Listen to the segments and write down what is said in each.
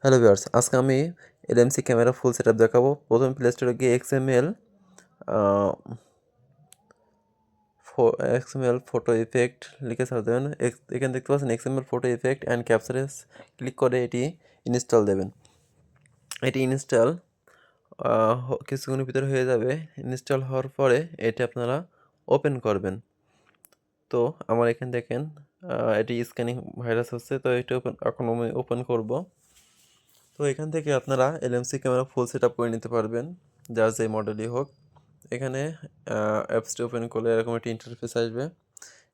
Hello viewers, আজকে আমি LMC camera full setup দেখাবো। প্রথমে প্লে স্টোরে গিয়ে এক্সএমএল ফটো ইফেক্ট লিখে সার্চ দেবেন। এখানে দেখতে পাচ্ছেন XML photo effect and captures click করে এটি ইনস্টল দেবেন। এটি ইনস্টল কিছুক্ষণের ভিতরে হয়ে যাবে। ইনস্টল হওয়ার পরে এটি আপনারা ওপেন করবেন। তো আমার এখানে দেখেন এটি স্ক্যানিং ভাইরাস হচ্ছে, তো এটি এখন আমি ওপেন করব। তো এখান থেকে আপনারা এলএমসি ক্যামেরা ফুল সেটআপ করে নিতে পারবেন, যার যে মডেলই হোক। এখানে অ্যাপসটি ওপেন করলে এরকম একটি ইন্টারফেস আসবে।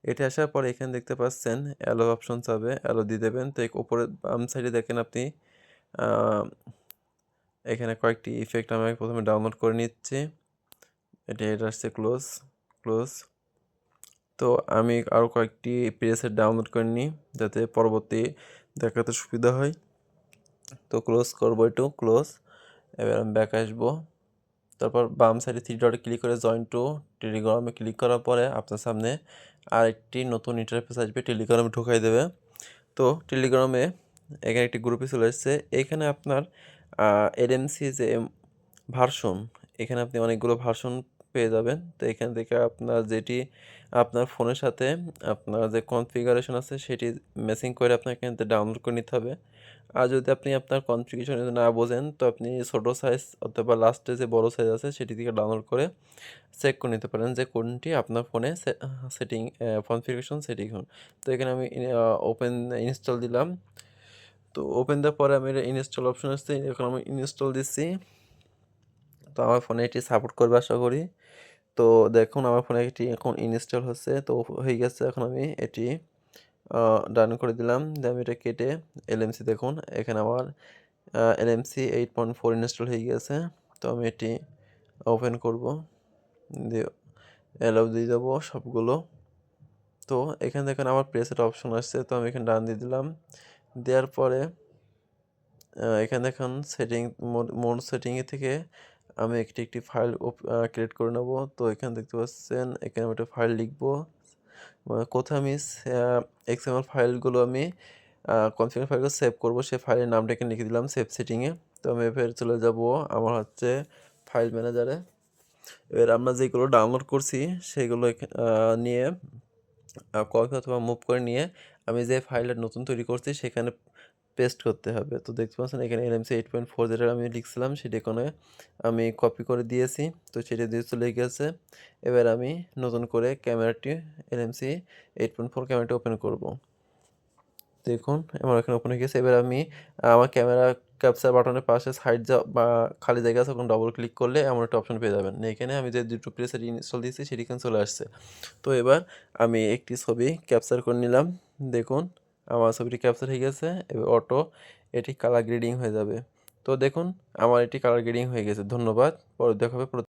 এটা আসার পরে এখানে দেখতে পাচ্ছেন অ্যালো অপশন চাবে, অ্যালো দিয়ে দেবেন। তো উপরে বাম সাইডে দেখেন আপনি এখানে কয়েকটি ইফেক্ট আমি প্রথমে ডাউনলোড করে নিচ্ছি। এটা আসছে ক্লোজ ক্লোজ। তো আমি আরও কয়েকটি প্রেসেট ডাউনলোড করে নিই, যাতে পরবর্তী দেখাতে সুবিধা হয়। তো ক্লোজ করবো, একটু ক্লোজ। এবার আমি ব্যাক আসবো। তারপর বাম সাইডে থ্রি ডটে ক্লিক করে জয়েন টু টেলিগ্রামে ক্লিক করার পরে আপনার সামনে আরেকটি নতুন ইন্টারফেস আসবে, টেলিগ্রামে ঢুকাই দেবে। তো টেলিগ্রামে এখানে একটি গ্রুপে চলে এসেছে। এখানে আপনার এলএমসি যে ভার্সন, এখানে আপনি অনেকগুলো ভার্সন পেয়ে যাবেন। তো এখান থেকে আপনার যেটি আপনার ফোনের সাথে আপনার যে কনফিগারেশন আছে সেটি ম্যাচিং করে আপনাকে এখান থেকে ডাউনলোড করে নিতে হবে। আর যদি আপনি আপনার কনফিগারেশন না বোঝেন, তো আপনি ছোটো সাইজ অথবা লাস্টে যে বড় সাইজ আছে সেটি থেকে ডাউনলোড করে চেক করে নিতে পারেন যে কোনটি আপনার ফোনে সেটিং কনফিগারেশন সেটিং হন। তো এখানে আমি ওপেন ইনস্টল দিলাম। তো ওপেন দেওয়ার পরে আমি ইনস্টল অপশন আসছে, এখন আমি ইনস্টল দিচ্ছি। তো আমার ফোনে এটি সাপোর্ট করবে আশা করি। তো দেখুন আমার ফোনে এটি এখন ইনস্টল হচ্ছে, তো হয়ে গেছে। এখন আমি এটি ডান করে দিলাম। দিয়ে আমি এটা কেটে এলএমসি দেখুন এখানে আমার এলএমসি 8.4 ইনস্টল হয়ে গেছে। তো আমি এটি ওপেন করব, দিয়ে অ্যালাউ দিয়ে দেবো সবগুলো। তো এখানে দেখেন আমার প্রেসের অপশন আসছে, তো আমি এখানে ডান দিয়ে দিলাম। দেওয়ার পরে এখানে দেখুন মোড সেটিংয়ে থেকে আমি একটি ফাইল ক্রিয়েট করে নেব। তো এখানে দেখতে পাচ্ছেন এখানে আমি একটা ফাইল লিখবো। কোথায় আমি এক্সএমএল ফাইলগুলো আমি কনফিগার ফাইলগুলো সেভ করবো, সেই ফাইলের নামটা এখানে লিখে দিলাম সেভ সেটিংয়ে। তো আমি এবার চলে যাব আমার ফাইল ম্যানেজারে। এবার আমরা যেগুলো ডাউনলোড করছি সেগুলো নিয়ে কপি অথবা মুভ করে নিয়ে আমি যে ফাইলটা নতুন তৈরি করছি সেখানে পেস্ট করতে হবে। তো দেখতে পাচ্ছেন এখানে এলএমসি 8.4 যেটা আমি লিখছিলাম সেটা এখানে আমি কপি করে দিয়েছি। তো সেটা দিয়ে চলে গেছে। এবার আমি নতুন করে ক্যামেরাটি এলএমসি 8.4 ক্যামেরাটি ওপেন করব। দেখুন আমার এখানে ওপেন হয়ে গেছে। এবার আমি আমার ক্যামেরা ক্যাপচার বাটনের পাশে সাইড বা খালি জায়গা আছে, ওখানে ডবল ক্লিক করলে এমন একটা অপশন পেয়ে যাবেন। এখানে আমি যে দুটো প্লেসের ইনস্টল দিয়েছি সেটি এখানে চলে আসছে। তো এবার আমি একটি ছবি ক্যাপচার করে নিলাম। দেখুন আমার ছবিটি ক্যাপচার হয়ে গেছে। এবার এটি কালার গ্রেডিং হয়ে যাবে। তো দেখুন আমার এটি কালার গ্রেডিং হয়ে গেছে। ধন্যবাদ। পরে দেখা হবে।